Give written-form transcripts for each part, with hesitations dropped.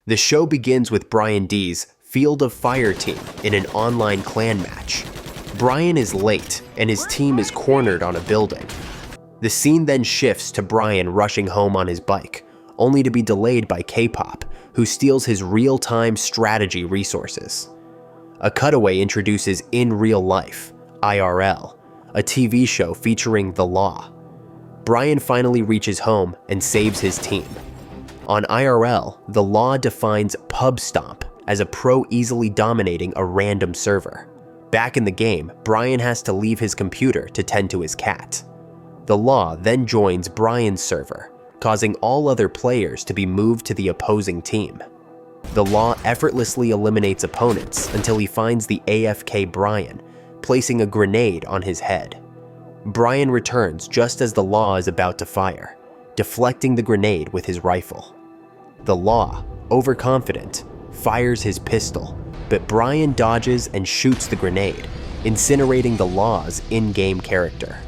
The show begins with Brian D's Field of Fire team in an online clan match. Brian is late, and his team is cornered on a building. The scene then shifts to Brian rushing home on his bike, only to be delayed by K-pop, who steals his real-time strategy resources. A cutaway introduces In Real Life, IRL, a TV show featuring the law. Brian finally reaches home and saves his team. On IRL, the law defines pub stomp as a pro easily dominating a random server. Back in the game, Brian has to leave his computer to tend to his cat. The law then joins Brian's server, causing all other players to be moved to the opposing team. The law effortlessly eliminates opponents until he finds the AFK Brian, placing a grenade on his head. Brian returns just as the law is about to fire, deflecting the grenade with his rifle. The law, overconfident, fires his pistol, but Brian dodges and shoots the grenade, incinerating the law's in-game character.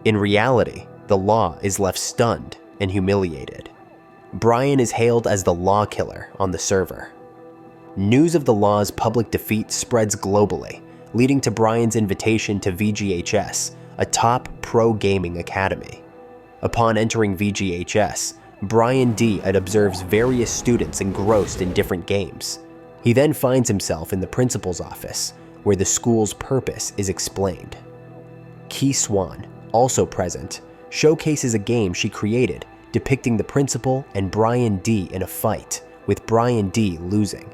In reality, the law is left stunned and humiliated. Brian is hailed as the law killer on the server. News of the law's public defeat spreads globally, leading to Brian's invitation to VGHS, a top pro gaming academy. Upon entering VGHS, Brian D. observes various students engrossed in different games. He then finds himself in the principal's office, where the school's purpose is explained. Key Swan, also present, showcases a game she created depicting the principal and Brian D. in a fight, with Brian D. losing.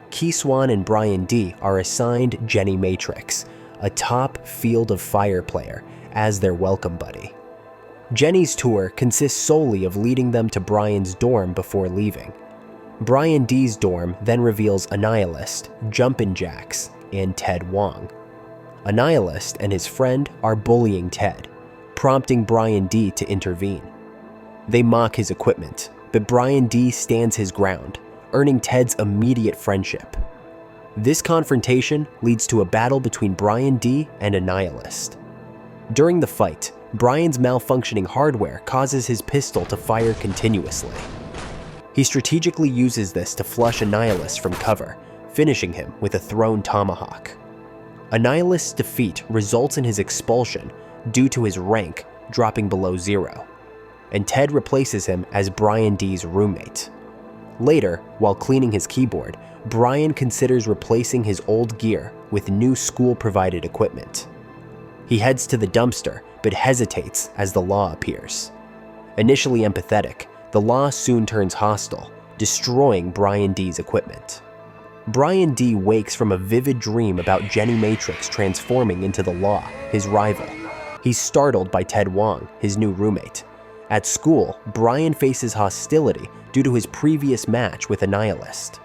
Key Swan and Brian D. are assigned Jenny Matrix, a top Field of Fire player, as their welcome buddy. Jenny's tour consists solely of leading them to Brian's dorm before leaving. Brian D's dorm then reveals Annihilist, Jumpin' Jacks, and Ted Wong. Annihilist and his friend are bullying Ted, prompting Brian D to intervene. They mock his equipment, but Brian D stands his ground, earning Ted's immediate friendship. This confrontation leads to a battle between Brian D and Annihilist. During the fight, Brian's malfunctioning hardware causes his pistol to fire continuously. He strategically uses this to flush Annihilist from cover, finishing him with a thrown tomahawk. Annihilist's defeat results in his expulsion due to his rank dropping below 0, and Ted replaces him as Brian D's roommate. Later, while cleaning his keyboard, Brian considers replacing his old gear with new school-provided equipment. He heads to the dumpster, but hesitates as the law appears. Initially empathetic, the law soon turns hostile, destroying Brian D's equipment. Brian D wakes from a vivid dream about Jenny Matrix transforming into the law, his rival. He's startled by Ted Wong, his new roommate. At school, Brian faces hostility due to his previous match with Annihilist.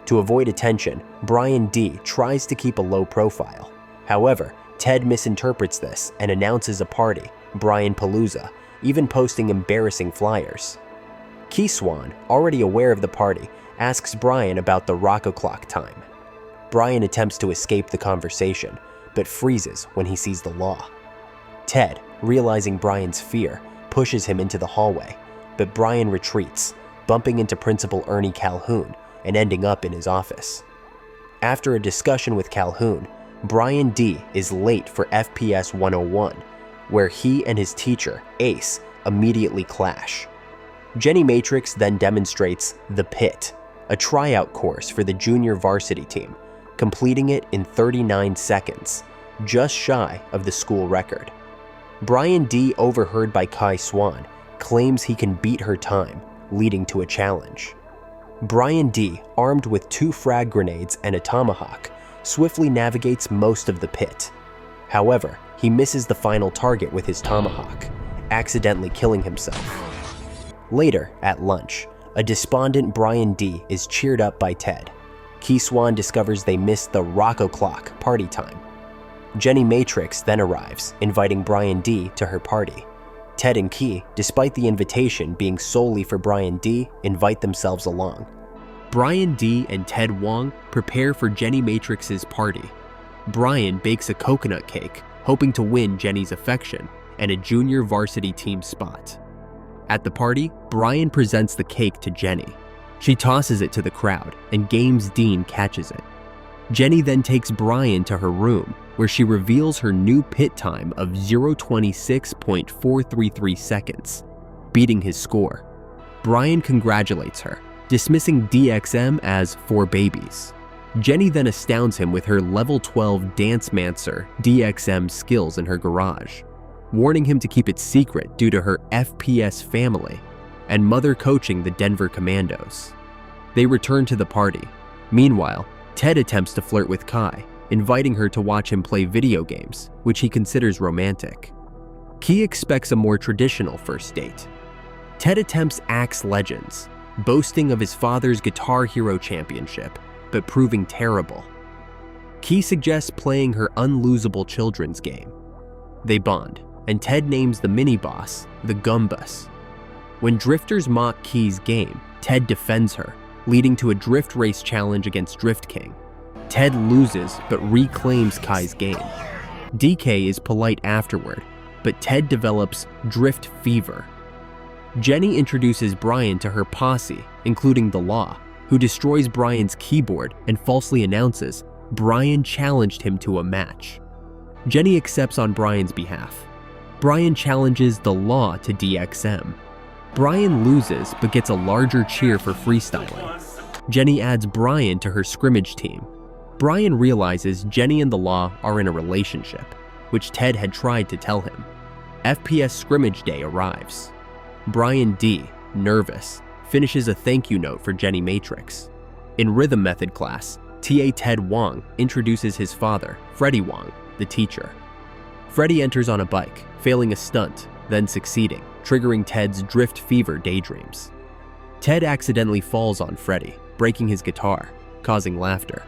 To avoid attention, Brian D tries to keep a low profile. However, Ted misinterprets this and announces a party, Brian Palooza, even posting embarrassing flyers. Key Swan, already aware of the party, asks Brian about the rock o'clock time. Brian attempts to escape the conversation, but freezes when he sees the law. Ted, realizing Brian's fear, pushes him into the hallway, but Brian retreats, bumping into Principal Ernie Calhoun and ending up in his office. After a discussion with Calhoun, Brian D is late for FPS 101, where he and his teacher, Ace, immediately clash. Jenny Matrix then demonstrates The Pit, a tryout course for the junior varsity team, completing it in 39 seconds, just shy of the school record. Brian D, overheard by Kai Swan, claims he can beat her time, leading to a challenge. Brian D, armed with 2 frag grenades and a tomahawk, swiftly navigates most of the pit. However, he misses the final target with his tomahawk, accidentally killing himself. Later, at lunch, a despondent Brian D is cheered up by Ted. Key Swan discovers they missed the rock o'clock party time. Jenny Matrix then arrives, inviting Brian D to her party. Ted and Key, despite the invitation being solely for Brian D, invite themselves along. Brian D and Ted Wong prepare for Jenny Matrix's party. Brian bakes a coconut cake, hoping to win Jenny's affection and a junior varsity team spot. At the party, Brian presents the cake to Jenny. She tosses it to the crowd, and Games Dean catches it. Jenny then takes Brian to her room, where she reveals her new pit time of 0:26.433 seconds, beating his score. Brian congratulates her, dismissing DXM as for babies. Jenny then astounds him with her level 12 Dance Mancer DXM skills in her garage, warning him to keep it secret due to her FPS family and mother coaching the Denver Commandos. They return to the party. Meanwhile, Ted attempts to flirt with Kai, inviting her to watch him play video games, which he considers romantic. Key expects a more traditional first date. Ted attempts Axe Legends, boasting of his father's Guitar Hero Championship, but proving terrible. Key suggests playing her unlosable children's game. They bond, and Ted names the mini-boss the Gumbus. When drifters mock Key's game, Ted defends her, leading to a drift race challenge against Drift King. Ted loses, but reclaims Kai's game. DK is polite afterward, but Ted develops drift fever. Jenny introduces Brian to her posse, including the Law, who destroys Brian's keyboard and falsely announces Brian challenged him to a match. Jenny accepts on Brian's behalf. Brian challenges the Law to DXM. Brian loses but gets a larger cheer for freestyling. Jenny adds Brian to her scrimmage team. Brian realizes Jenny and the Law are in a relationship, which Ted had tried to tell him. FPS scrimmage day arrives. Brian D., nervous, finishes a thank you note for Jenny Matrix. In Rhythm Method class, TA Ted Wong introduces his father, Freddie Wong, the teacher. Freddie enters on a bike, failing a stunt, then succeeding, triggering Ted's drift fever daydreams. Ted accidentally falls on Freddie, breaking his guitar, causing laughter.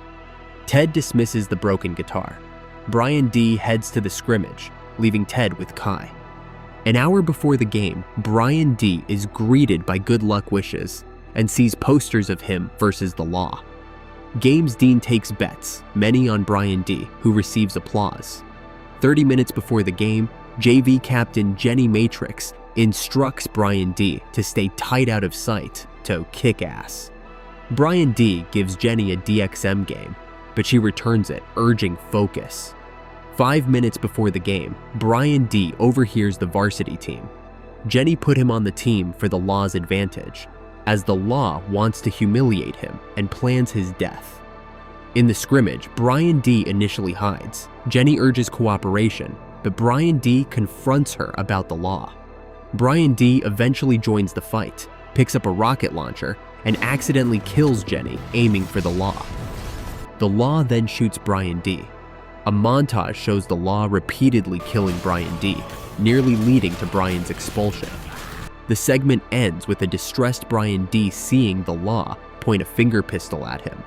Ted dismisses the broken guitar. Brian D. heads to the scrimmage, leaving Ted with Kai. An hour before the game, Brian D. is greeted by good luck wishes and sees posters of him versus the Law. Games Dean takes bets, many on Brian D., who receives applause. 30 minutes before the game, JV captain Jenny Matrix instructs Brian D. to stay tight out of sight to kick ass. Brian D. gives Jenny a DXM game, but she returns it, urging focus. 5 minutes before the game, Brian D. overhears the varsity team. Jenny put him on the team for the Law's advantage, as the Law wants to humiliate him and plans his death. In the scrimmage, Brian D. initially hides. Jenny urges cooperation, but Brian D. confronts her about the Law. Brian D. eventually joins the fight, picks up a rocket launcher, and accidentally kills Jenny, aiming for the Law. The Law then shoots Brian D. A montage shows the Law repeatedly killing Brian D., nearly leading to Brian's expulsion. The segment ends with a distressed Brian D. seeing the Law point a finger pistol at him.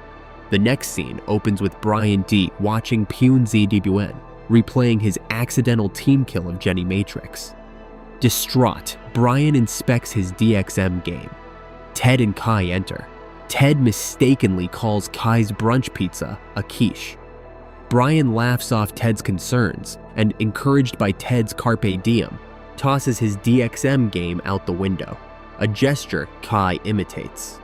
The next scene opens with Brian D. watching Pune ZDBN, replaying his accidental team kill of Jenny Matrix. Distraught, Brian inspects his DXM game. Ted and Kai enter. Ted mistakenly calls Kai's brunch pizza a quiche. Brian laughs off Ted's concerns and, encouraged by Ted's carpe diem, tosses his DXM game out the window, a gesture Kai imitates.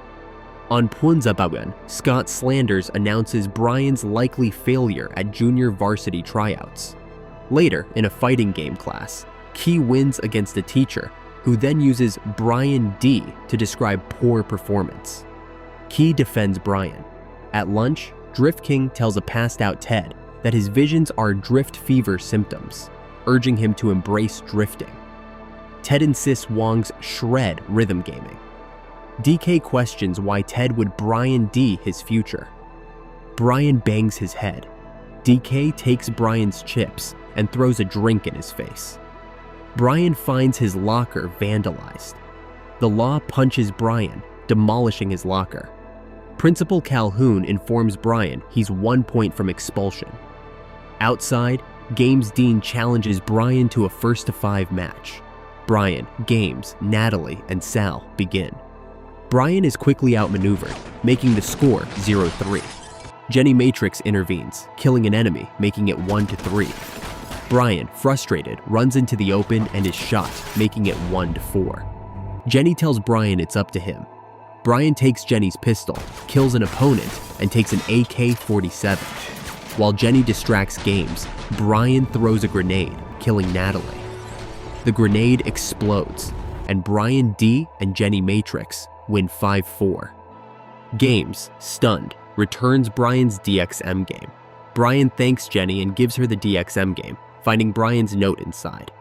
On Punzabawen, Scott Slanders announces Brian's likely failure at junior varsity tryouts. Later, in a fighting game class, Key wins against a teacher, who then uses Brian D. to describe poor performance. Key defends Brian. At lunch, Drift King tells a passed-out Ted that his visions are drift fever symptoms, urging him to embrace drifting. Ted insists Wong's shred rhythm gaming. DK questions why Ted would Brian D. his future. Brian bangs his head. DK takes Brian's chips and throws a drink in his face. Brian finds his locker vandalized. The Law punches Brian, demolishing his locker. Principal Calhoun informs Brian he's 1 point from expulsion. Outside, Games Dean challenges Brian to a 1-to-5 match. Brian, Games, Natalie, and Sal begin. Brian is quickly outmaneuvered, making the score 0-3. Jenny Matrix intervenes, killing an enemy, making it 1-3. Brian, frustrated, runs into the open and is shot, making it 1-4. Jenny tells Brian it's up to him. Brian takes Jenny's pistol, kills an opponent, and takes an AK-47. While Jenny distracts Games, Brian throws a grenade, killing Natalie. The grenade explodes, and Brian D and Jenny Matrix win 5-4. Games, stunned, returns Brian's DXM game. Brian thanks Jenny and gives her the DXM game, finding Brian's note inside.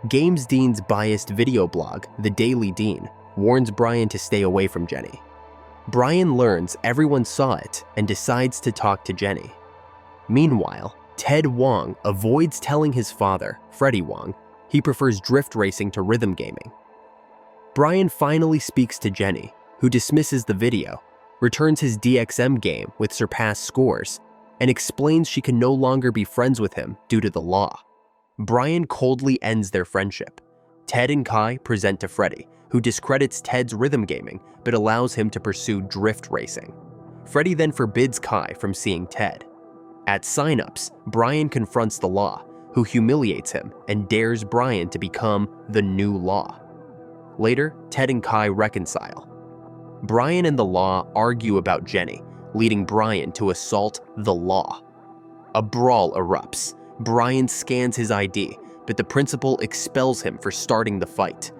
Games Dean's biased video blog, The Daily Dean, warns Brian to stay away from Jenny. Brian learns everyone saw it and decides to talk to Jenny. Meanwhile, Ted Wong avoids telling his father, Freddie Wong, he prefers drift racing to rhythm gaming. Brian finally speaks to Jenny, who dismisses the video, returns his DXM game with surpassed scores, and explains she can no longer be friends with him due to the law. Brian coldly ends their friendship. Ted and Kai present to Freddie, who discredits Ted's rhythm gaming but allows him to pursue drift racing. Freddie then forbids Kai from seeing Ted. At signups, Brian confronts the law, who humiliates him and dares Brian to become the new law. Later, Ted and Kai reconcile. Brian and the law argue about Jenny, leading Brian to assault the law. A brawl erupts. Brian scans his ID, but the principal expels him for starting the fight.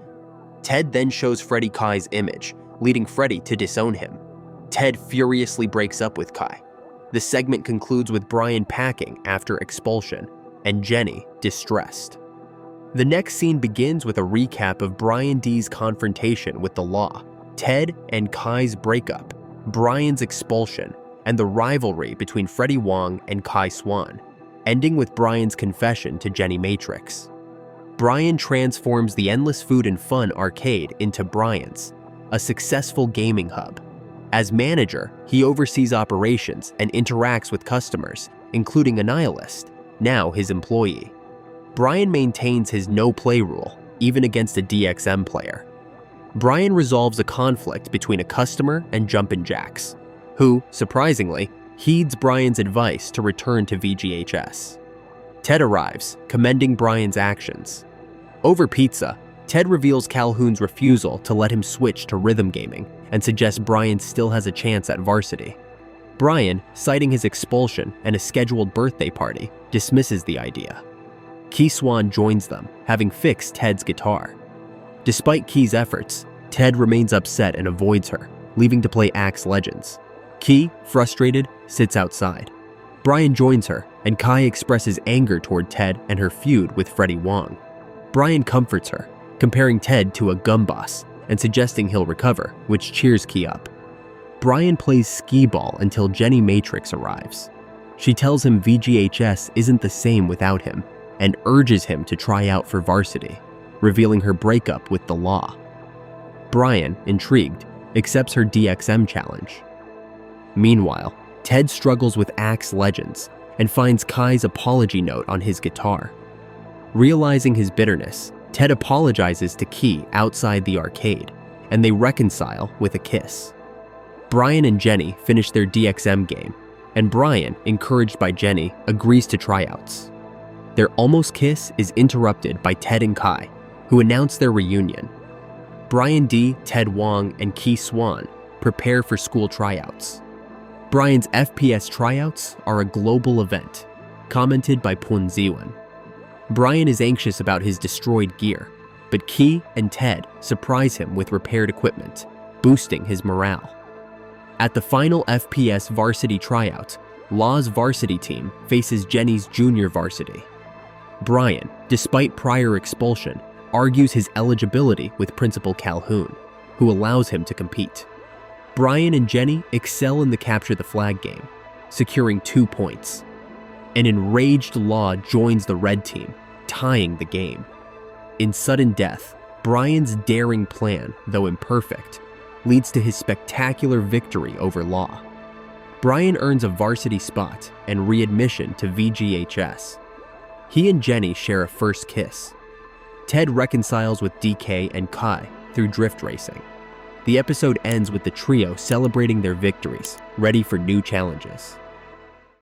Ted then shows Freddie Kai's image, leading Freddie to disown him. Ted furiously breaks up with Kai. The segment concludes with Brian packing after expulsion, and Jenny distressed. The next scene begins with a recap of Brian D's confrontation with the law, Ted and Kai's breakup, Brian's expulsion, and the rivalry between Freddie Wong and Kai Swan, ending with Brian's confession to Jenny Matrix. Brian transforms the Endless Food and Fun arcade into Brian's, a successful gaming hub. As manager, he oversees operations and interacts with customers, including a nihilist, now his employee. Brian maintains his no-play rule, even against a DXM player. Brian resolves a conflict between a customer and Jumpin' Jacks, who, surprisingly, heeds Brian's advice to return to VGHS. Ted arrives, commending Brian's actions. Over pizza, Ted reveals Calhoun's refusal to let him switch to rhythm gaming and suggests Brian still has a chance at varsity. Brian, citing his expulsion and a scheduled birthday party, dismisses the idea. Key Swan joins them, having fixed Ted's guitar. Despite Key's efforts, Ted remains upset and avoids her, leaving to play Axe Legends. Key, frustrated, sits outside. Brian joins her, and Kai expresses anger toward Ted and her feud with Freddie Wong. Brian comforts her, comparing Ted to a gum boss and suggesting he'll recover, which cheers Key up. Brian plays skee-ball until Jenny Matrix arrives. She tells him VGHS isn't the same without him and urges him to try out for varsity, revealing her breakup with the law. Brian, intrigued, accepts her DXM challenge. Meanwhile, Ted struggles with Axe Legends and finds Kai's apology note on his guitar. Realizing his bitterness, Ted apologizes to Key outside the arcade, and they reconcile with a kiss. Brian and Jenny finish their DXM game, and Brian, encouraged by Jenny, agrees to tryouts. Their almost kiss is interrupted by Ted and Kai, who announce their reunion. Brian D, Ted Wong, and Key Swan prepare for school tryouts. Brian's FPS tryouts are a global event, commented by Pun Ziwan. Brian is anxious about his destroyed gear, but Key and Ted surprise him with repaired equipment, boosting his morale. At the final FPS varsity tryout, Law's varsity team faces Jenny's junior varsity. Brian, despite prior expulsion, argues his eligibility with Principal Calhoun, who allows him to compete. Brian and Jenny excel in the capture the flag game, securing 2 points. An enraged Law joins the red team, tying the game. In sudden death, Brian's daring plan, though imperfect, leads to his spectacular victory over Law. Brian earns a varsity spot and readmission to VGHS. He and Jenny share a first kiss. Ted reconciles with DK and Kai through drift racing. The episode ends with the trio celebrating their victories, ready for new challenges.